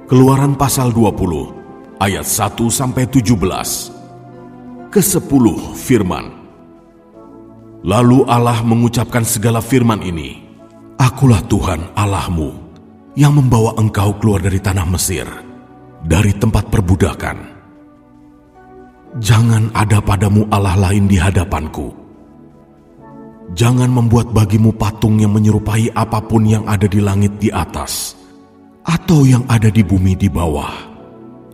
Keluaran pasal 20 ayat 1-17. Ke-10 firman. Lalu Allah mengucapkan segala firman ini, Akulah Tuhan Allahmu yang membawa engkau keluar dari tanah Mesir, dari tempat perbudakan. Jangan ada padamu Allah lain di hadapanku. Jangan membuat bagimu patung yang menyerupai apapun yang ada di langit di atas, atau yang ada di bumi di bawah,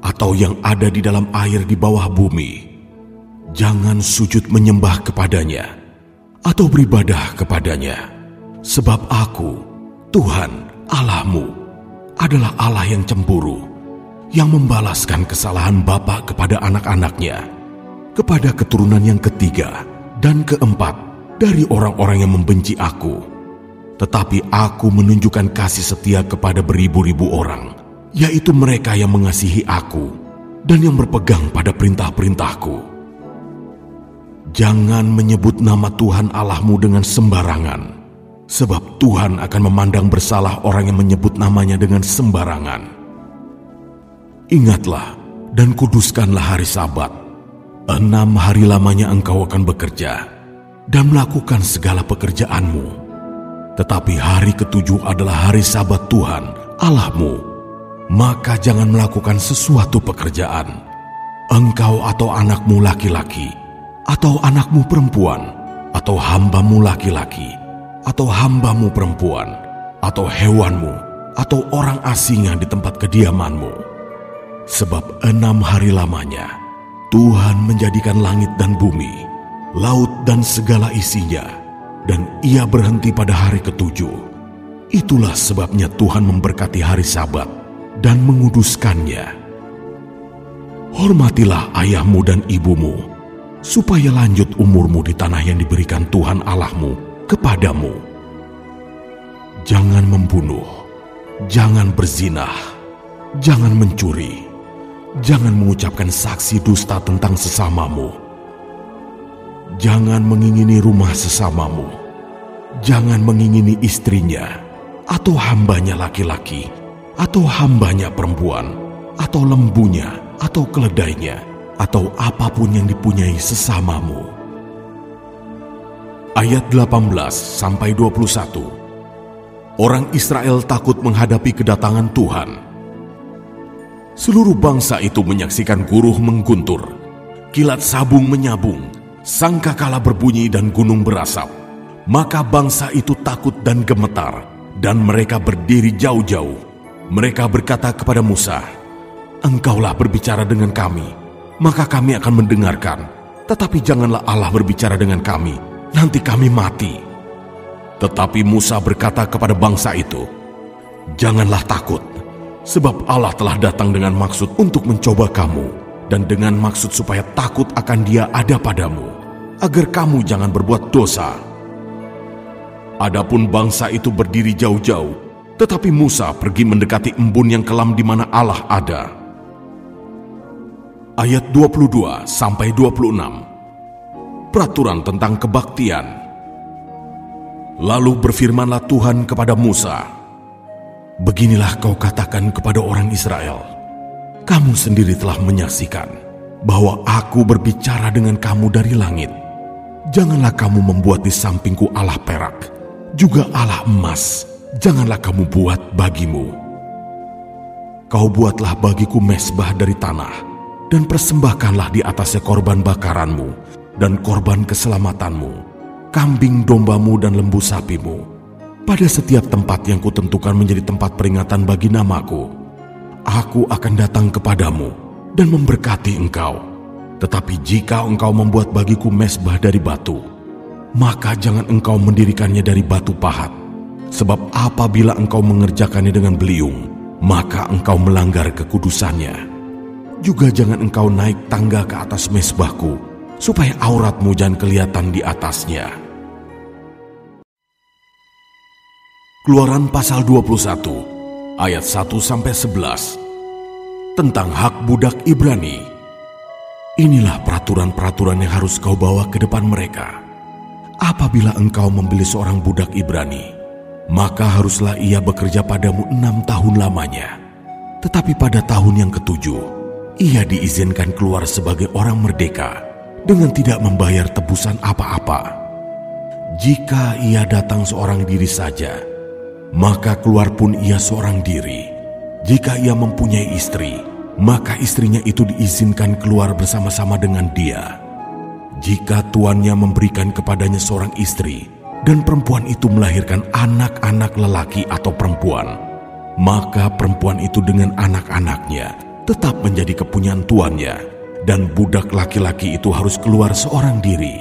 atau yang ada di dalam air di bawah bumi. Jangan sujud menyembah kepadanya, atau beribadah kepadanya. Sebab Aku, Tuhan Allahmu, adalah Allah yang cemburu, yang membalaskan kesalahan bapa kepada anak-anaknya, kepada keturunan yang ketiga dan keempat dari orang-orang yang membenci Aku. Tetapi Aku menunjukkan kasih setia kepada beribu-ribu orang, yaitu mereka yang mengasihi Aku dan yang berpegang pada perintah-perintahku. Jangan menyebut nama Tuhan Allahmu dengan sembarangan, sebab Tuhan akan memandang bersalah orang yang menyebut namanya dengan sembarangan. Ingatlah dan kuduskanlah hari Sabat. 6 hari lamanya engkau akan bekerja dan melakukan segala pekerjaanmu. Tetapi hari ke-7 adalah hari Sabat Tuhan Allahmu. Maka jangan melakukan sesuatu pekerjaan, engkau atau anakmu laki-laki, atau anakmu perempuan, atau hambamu laki-laki, atau hambamu perempuan, atau hewanmu, atau orang asing yang di tempat kediamanmu. Sebab 6 hari lamanya Tuhan menjadikan langit dan bumi, laut dan segala isinya, dan Ia berhenti pada hari ke-7. Itulah sebabnya Tuhan memberkati hari Sabat dan menguduskannya. Hormatilah ayahmu dan ibumu, supaya lanjut umurmu di tanah yang diberikan Tuhan Allahmu kepadamu. Jangan membunuh, jangan berzinah, jangan mencuri, jangan mengucapkan saksi dusta tentang sesamamu. Jangan mengingini rumah sesamamu. Jangan mengingini istrinya, atau hambanya laki-laki, atau hambanya perempuan, atau lembunya, atau keledainya, atau apapun yang dipunyai sesamamu. Ayat 18-21. Orang Israel takut menghadapi kedatangan Tuhan. Seluruh bangsa itu menyaksikan guruh mengguntur, kilat sabung menyabung, sangkakala berbunyi dan gunung berasap. Maka bangsa itu takut dan gemetar, dan mereka berdiri jauh-jauh. Mereka berkata kepada Musa, Engkaulah berbicara dengan kami, maka kami akan mendengarkan. Tetapi janganlah Allah berbicara dengan kami, nanti kami mati. Tetapi Musa berkata kepada bangsa itu, Janganlah takut, sebab Allah telah datang dengan maksud untuk mencoba kamu, dan dengan maksud supaya takut akan Dia ada padamu, agar kamu jangan berbuat dosa. Adapun bangsa itu berdiri jauh-jauh, tetapi Musa pergi mendekati embun yang kelam di mana Allah ada. Ayat 22-26. Peraturan tentang kebaktian. Lalu berfirmanlah Tuhan kepada Musa, Beginilah kau katakan kepada orang Israel, Kamu sendiri telah menyaksikan bahwa Aku berbicara dengan kamu dari langit. Janganlah kamu membuat di sampingku Allah perak, juga Allah emas, janganlah kamu buat bagimu. Kau buatlah bagiku mezbah dari tanah, dan persembahkanlah di atasnya korban bakaranmu, dan korban keselamatanmu, kambing dombamu dan lembu sapimu, pada setiap tempat yang kutentukan menjadi tempat peringatan bagi namaku. Aku akan datang kepadamu dan memberkati engkau. Tetapi jika engkau membuat bagiku mezbah dari batu, maka jangan engkau mendirikannya dari batu pahat. Sebab apabila engkau mengerjakannya dengan beliung, maka engkau melanggar kekudusannya. Juga jangan engkau naik tangga ke atas mezbahku, supaya auratmu jangan kelihatan di atasnya. Keluaran pasal 21 ayat 1-11. Tentang hak budak Ibrani. Inilah peraturan-peraturan yang harus kau bawa ke depan mereka. Apabila engkau membeli seorang budak Ibrani, maka haruslah ia bekerja padamu 6 tahun lamanya. Tetapi pada tahun yang ketujuh, ia diizinkan keluar sebagai orang merdeka dengan tidak membayar tebusan apa-apa. Jika ia datang seorang diri saja, maka keluar pun ia seorang diri. Jika ia mempunyai istri, maka istrinya itu diizinkan keluar bersama-sama dengan dia. Jika tuannya memberikan kepadanya seorang istri, dan perempuan itu melahirkan anak-anak lelaki atau perempuan, maka perempuan itu dengan anak-anaknya tetap menjadi kepunyaan tuannya, dan budak laki-laki itu harus keluar seorang diri.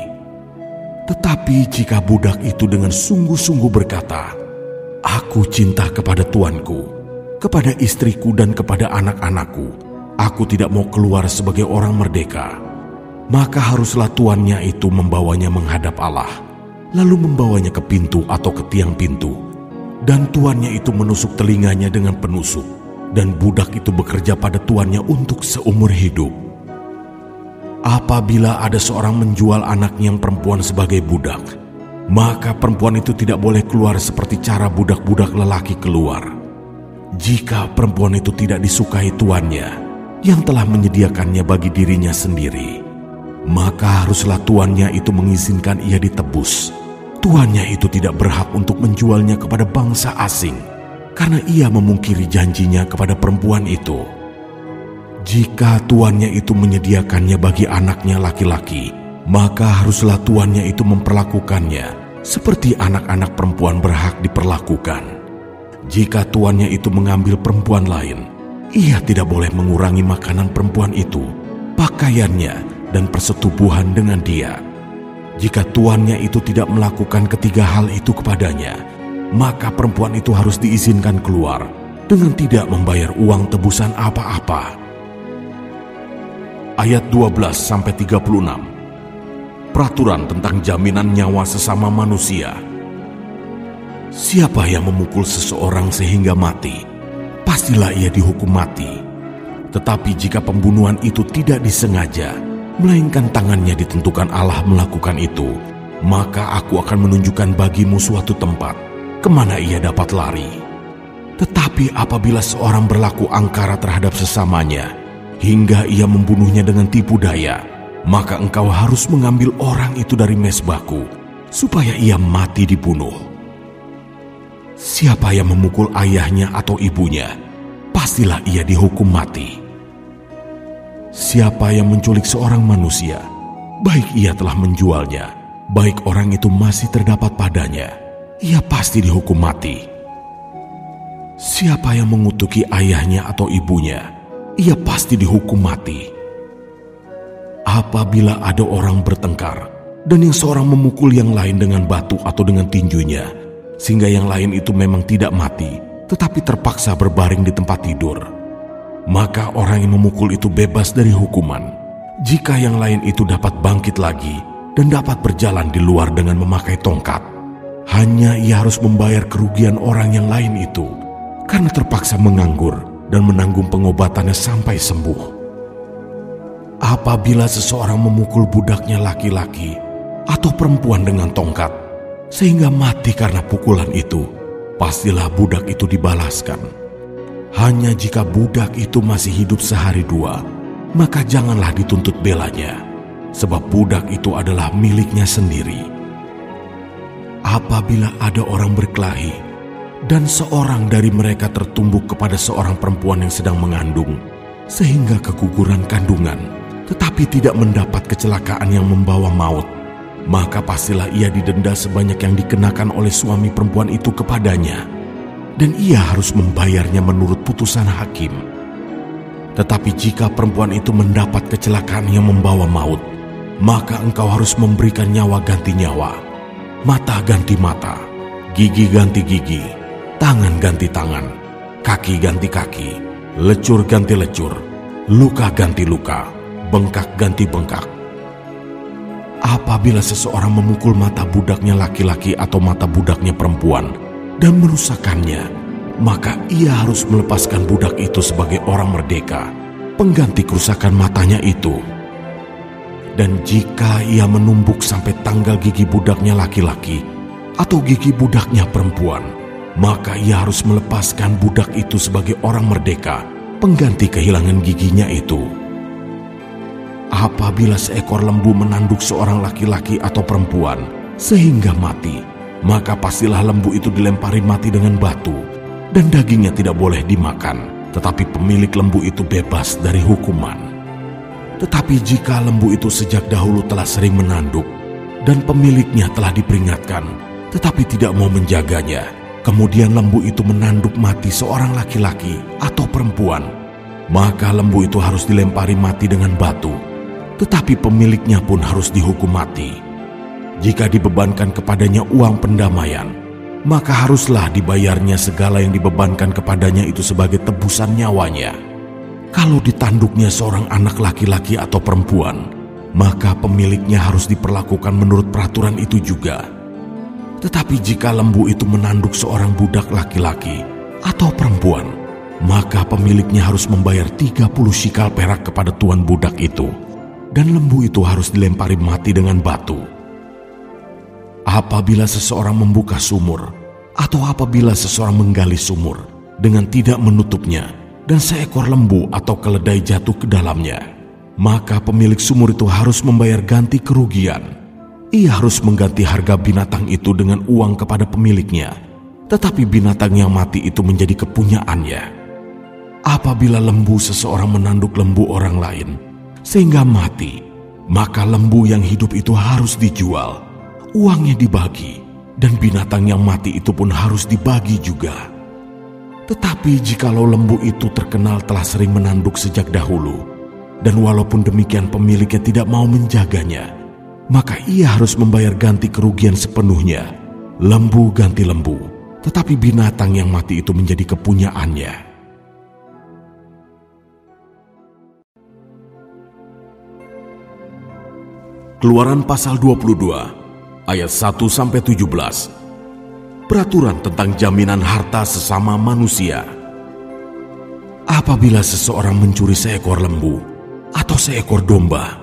Tetapi jika budak itu dengan sungguh-sungguh berkata, "Aku cinta kepada tuanku, kepada istriku dan kepada anak-anakku, aku tidak mau keluar sebagai orang merdeka," maka haruslah tuannya itu membawanya menghadap Allah, lalu membawanya ke pintu atau ke tiang pintu, dan tuannya itu menusuk telinganya dengan penusuk, dan budak itu bekerja pada tuannya untuk seumur hidup. Apabila ada seorang menjual anaknya yang perempuan sebagai budak, maka perempuan itu tidak boleh keluar seperti cara budak-budak lelaki keluar. Jika perempuan itu tidak disukai tuannya yang telah menyediakannya bagi dirinya sendiri, maka haruslah tuannya itu mengizinkan ia ditebus. Tuannya itu tidak berhak untuk menjualnya kepada bangsa asing, karena ia memungkiri janjinya kepada perempuan itu. Jika tuannya itu menyediakannya bagi anaknya laki-laki, maka haruslah tuannya itu memperlakukannya seperti anak-anak perempuan berhak diperlakukan. Jika tuannya itu mengambil perempuan lain, ia tidak boleh mengurangi makanan perempuan itu, pakaiannya, dan persetubuhan dengan dia. Jika tuannya itu tidak melakukan ketiga hal itu kepadanya, maka perempuan itu harus diizinkan keluar dengan tidak membayar uang tebusan apa-apa. Ayat 12-36. Peraturan tentang jaminan nyawa sesama manusia. Siapa yang memukul seseorang sehingga mati, pastilah ia dihukum mati. Tetapi jika pembunuhan itu tidak disengaja, melainkan tangannya ditentukan Allah melakukan itu, maka aku akan menunjukkan bagimu suatu tempat kemana ia dapat lari. Tetapi apabila seorang berlaku angkara terhadap sesamanya, hingga ia membunuhnya dengan tipu daya, maka engkau harus mengambil orang itu dari mezbahku, supaya ia mati dibunuh. Siapa yang memukul ayahnya atau ibunya, pastilah ia dihukum mati. Siapa yang menculik seorang manusia, baik ia telah menjualnya, baik orang itu masih terdapat padanya, ia pasti dihukum mati. Siapa yang mengutuki ayahnya atau ibunya, ia pasti dihukum mati. Apabila ada orang bertengkar, dan yang seorang memukul yang lain dengan batu atau dengan tinjunya, sehingga yang lain itu memang tidak mati, tetapi terpaksa berbaring di tempat tidur, maka orang yang memukul itu bebas dari hukuman, jika yang lain itu dapat bangkit lagi dan dapat berjalan di luar dengan memakai tongkat. Hanya ia harus membayar kerugian orang yang lain itu, karena terpaksa menganggur dan menanggung pengobatannya sampai sembuh. Apabila seseorang memukul budaknya laki-laki atau perempuan dengan tongkat, sehingga mati karena pukulan itu, pastilah budak itu dibalaskan. Hanya jika budak itu masih hidup sehari dua, maka janganlah dituntut belanya, sebab budak itu adalah miliknya sendiri. Apabila ada orang berkelahi, dan seorang dari mereka tertumbuk kepada seorang perempuan yang sedang mengandung, sehingga keguguran kandungan, tetapi tidak mendapat kecelakaan yang membawa maut, maka pastilah ia didenda sebanyak yang dikenakan oleh suami perempuan itu kepadanya, dan ia harus membayarnya menurut putusan hakim. Tetapi jika perempuan itu mendapat kecelakaan yang membawa maut, maka engkau harus memberikan nyawa ganti nyawa, mata ganti mata, gigi ganti gigi, tangan ganti tangan, kaki ganti kaki, lecur ganti lecur, luka ganti luka, bengkak ganti bengkak. Apabila seseorang memukul mata budaknya laki-laki atau mata budaknya perempuan dan merusakkannya, maka ia harus melepaskan budak itu sebagai orang merdeka, pengganti kerusakan matanya itu. Dan jika ia menumbuk sampai tanggal gigi budaknya laki-laki atau gigi budaknya perempuan, maka ia harus melepaskan budak itu sebagai orang merdeka, pengganti kehilangan giginya itu. Apabila seekor lembu menanduk seorang laki-laki atau perempuan sehingga mati, maka pastilah lembu itu dilempari mati dengan batu dan dagingnya tidak boleh dimakan, tetapi pemilik lembu itu bebas dari hukuman. Tetapi jika lembu itu sejak dahulu telah sering menanduk dan pemiliknya telah diperingatkan, tetapi tidak mau menjaganya, kemudian lembu itu menanduk mati seorang laki-laki atau perempuan, maka lembu itu harus dilempari mati dengan batu, tetapi pemiliknya pun harus dihukum mati. Jika dibebankan kepadanya uang pendamaian, maka haruslah dibayarnya segala yang dibebankan kepadanya itu sebagai tebusan nyawanya. Kalau ditanduknya seorang anak laki-laki atau perempuan, maka pemiliknya harus diperlakukan menurut peraturan itu juga. Tetapi jika lembu itu menanduk seorang budak laki-laki atau perempuan, maka pemiliknya harus membayar 30 shikal perak kepada tuan budak itu, dan lembu itu harus dilempari mati dengan batu. Apabila seseorang membuka sumur, atau apabila seseorang menggali sumur dengan tidak menutupnya, dan seekor lembu atau keledai jatuh ke dalamnya, maka pemilik sumur itu harus membayar ganti kerugian. Ia harus mengganti harga binatang itu dengan uang kepada pemiliknya, tetapi binatang yang mati itu menjadi kepunyaannya. Apabila lembu seseorang menanduk lembu orang lain sehingga mati, maka lembu yang hidup itu harus dijual, uangnya dibagi, dan binatang yang mati itu pun harus dibagi juga. Tetapi jikalau lembu itu terkenal telah sering menanduk sejak dahulu, dan walaupun demikian pemiliknya tidak mau menjaganya, maka ia harus membayar ganti kerugian sepenuhnya. Lembu ganti lembu, tetapi binatang yang mati itu menjadi kepunyaannya. Keluaran pasal 22 ayat 1-17. Peraturan tentang jaminan harta sesama manusia. Apabila seseorang mencuri seekor lembu atau seekor domba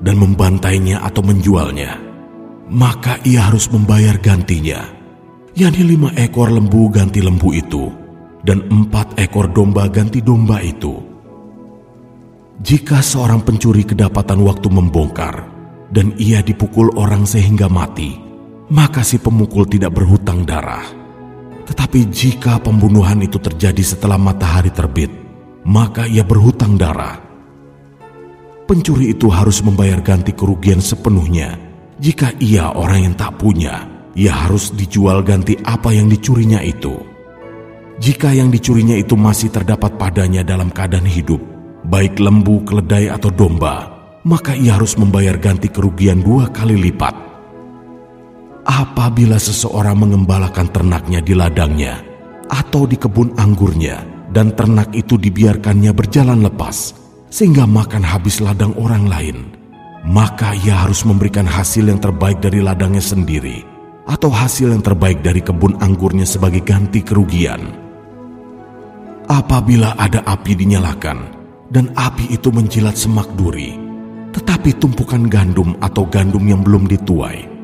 dan membantainya atau menjualnya, maka ia harus membayar gantinya, yakni 5 ekor lembu ganti lembu itu, dan 4 ekor domba ganti domba itu. Jika seorang pencuri kedapatan waktu membongkar, dan ia dipukul orang sehingga mati, maka si pemukul tidak berhutang darah. Tetapi jika pembunuhan itu terjadi setelah matahari terbit, maka ia berhutang darah. Pencuri itu harus membayar ganti kerugian sepenuhnya. Jika ia orang yang tak punya, ia harus dijual ganti apa yang dicurinya itu. Jika yang dicurinya itu masih terdapat padanya dalam keadaan hidup, baik lembu, keledai atau domba, maka ia harus membayar ganti kerugian 2 kali lipat. Apabila seseorang mengembalakan ternaknya di ladangnya atau di kebun anggurnya, dan ternak itu dibiarkannya berjalan lepas sehingga makan habis ladang orang lain, maka ia harus memberikan hasil yang terbaik dari ladangnya sendiri atau hasil yang terbaik dari kebun anggurnya sebagai ganti kerugian. Apabila ada api dinyalakan dan api itu menjilat semak duri, tetapi tumpukan gandum atau gandum yang belum dituai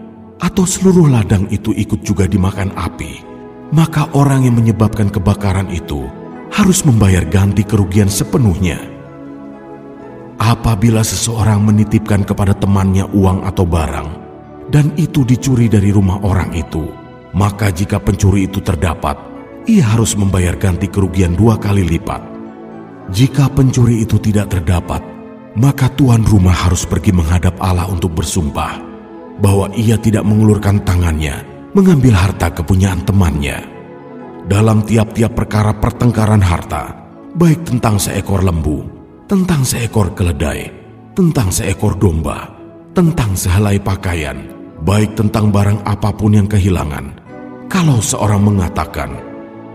atau seluruh ladang itu ikut juga dimakan api, maka orang yang menyebabkan kebakaran itu harus membayar ganti kerugian sepenuhnya. Apabila seseorang menitipkan kepada temannya uang atau barang, dan itu dicuri dari rumah orang itu, maka jika pencuri itu terdapat, ia harus membayar ganti kerugian 2 kali lipat. Jika pencuri itu tidak terdapat, maka tuan rumah harus pergi menghadap Allah untuk bersumpah bahwa ia tidak mengulurkan tangannya mengambil harta kepunyaan temannya. Dalam tiap-tiap perkara pertengkaran harta, baik tentang seekor lembu, tentang seekor keledai, tentang seekor domba, tentang sehelai pakaian, baik tentang barang apapun yang kehilangan, kalau seorang mengatakan,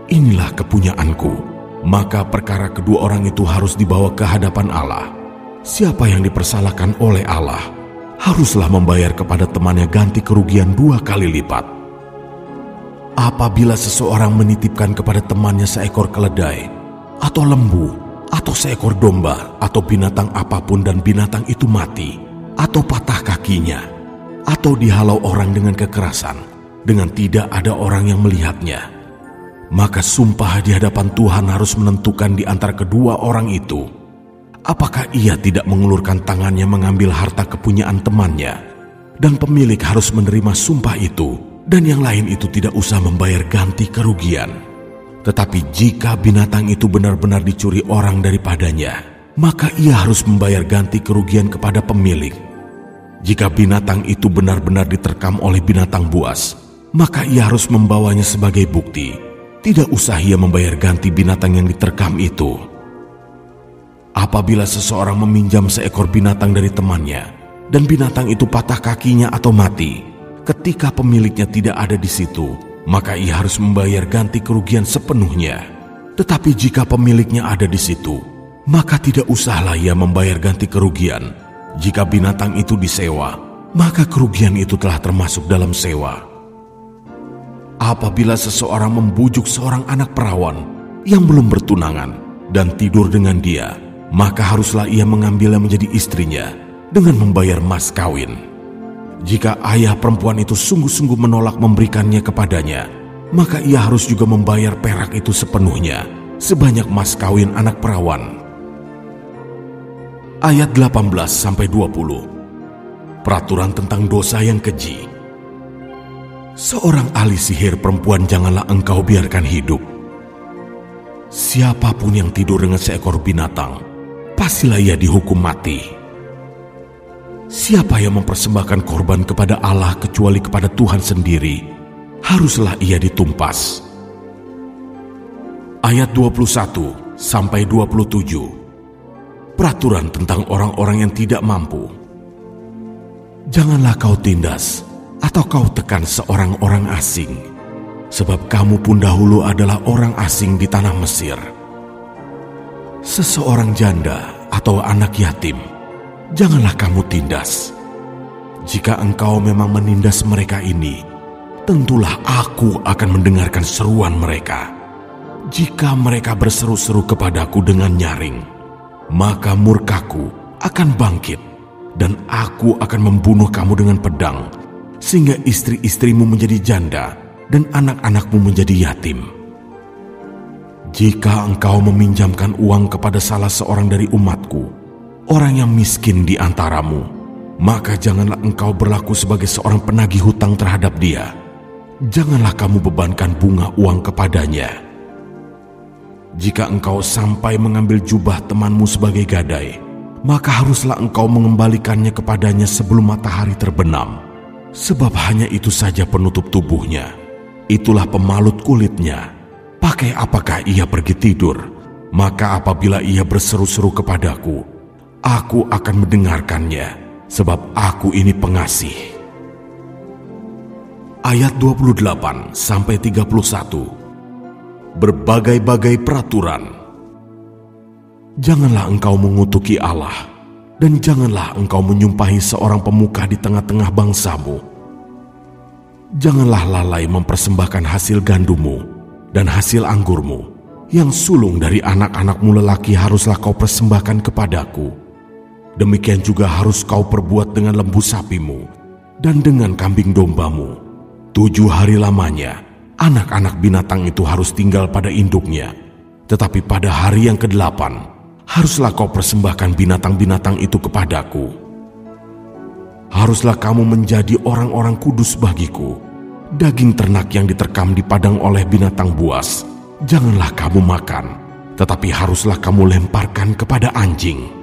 "Inilah kepunyaanku," maka perkara kedua orang itu harus dibawa ke hadapan Allah. Siapa yang dipersalahkan oleh Allah haruslah membayar kepada temannya ganti kerugian 2 kali lipat. Apabila seseorang menitipkan kepada temannya seekor keledai, atau lembu, atau seekor domba, atau binatang apapun dan binatang itu mati, atau patah kakinya, atau dihalau orang dengan kekerasan, dengan tidak ada orang yang melihatnya, maka sumpah di hadapan Tuhan harus menentukan di antara kedua orang itu, apakah ia tidak mengulurkan tangannya mengambil harta kepunyaan temannya, dan pemilik harus menerima sumpah itu, dan yang lain itu tidak usah membayar ganti kerugian. Tetapi jika binatang itu benar-benar dicuri orang daripadanya, maka ia harus membayar ganti kerugian kepada pemilik. Jika binatang itu benar-benar diterkam oleh binatang buas, maka ia harus membawanya sebagai bukti. Tidak usah ia membayar ganti binatang yang diterkam itu. Apabila seseorang meminjam seekor binatang dari temannya, dan binatang itu patah kakinya atau mati, ketika pemiliknya tidak ada di situ, maka ia harus membayar ganti kerugian sepenuhnya. Tetapi jika pemiliknya ada di situ, maka tidak usahlah ia membayar ganti kerugian. Jika binatang itu disewa, maka kerugian itu telah termasuk dalam sewa. Apabila seseorang membujuk seorang anak perawan yang belum bertunangan dan tidur dengan dia, maka haruslah ia mengambilnya menjadi istrinya dengan membayar mas kawin. Jika ayah perempuan itu sungguh-sungguh menolak memberikannya kepadanya, maka ia harus juga membayar perak itu sepenuhnya, sebanyak mas kawin anak perawan. Ayat 18-20. Peraturan tentang dosa yang keji. Seorang ahli sihir perempuan janganlah engkau biarkan hidup. Siapapun yang tidur dengan seekor binatang, pastilah ia dihukum mati. Siapa yang mempersembahkan korban kepada Allah kecuali kepada Tuhan sendiri, haruslah ia ditumpas. Ayat 21-27. Peraturan tentang orang-orang yang tidak mampu. Janganlah kau tindas atau kau tekan seorang orang asing, sebab kamu pun dahulu adalah orang asing di tanah Mesir. Seseorang janda atau anak yatim, janganlah kamu tindas. Jika engkau memang menindas mereka ini, tentulah aku akan mendengarkan seruan mereka. Jika mereka berseru-seru kepadaku dengan nyaring, maka murkaku akan bangkit, dan aku akan membunuh kamu dengan pedang, sehingga istri-istrimu menjadi janda dan anak-anakmu menjadi yatim. Jika engkau meminjamkan uang kepada salah seorang dari umatku, orang yang miskin di antaramu, maka janganlah engkau berlaku sebagai seorang penagih hutang terhadap dia. Janganlah kamu bebankan bunga uang kepadanya. Jika engkau sampai mengambil jubah temanmu sebagai gadai, maka haruslah engkau mengembalikannya kepadanya sebelum matahari terbenam. Sebab hanya itu saja penutup tubuhnya, itulah pemalut kulitnya. Pakai apakah ia pergi tidur? Maka apabila ia berseru-seru kepadaku, aku akan mendengarkannya, sebab aku ini pengasih. Ayat 28-31. Berbagai-bagai peraturan. Janganlah engkau mengutuki Allah, dan janganlah engkau menyumpahi seorang pemuka di tengah-tengah bangsamu. Janganlah lalai mempersembahkan hasil gandummu dan hasil anggurmu. Yang sulung dari anak-anakmu lelaki haruslah kau persembahkan kepadaku. Demikian juga harus kau perbuat dengan lembu sapimu dan dengan kambing dombamu. 7 hari lamanya, anak-anak binatang itu harus tinggal pada induknya. Tetapi pada hari yang ke-8, haruslah kau persembahkan binatang-binatang itu kepadaku. Haruslah kamu menjadi orang-orang kudus bagiku. Daging ternak yang diterkam di padang oleh binatang buas, janganlah kamu makan, tetapi haruslah kamu lemparkan kepada anjing.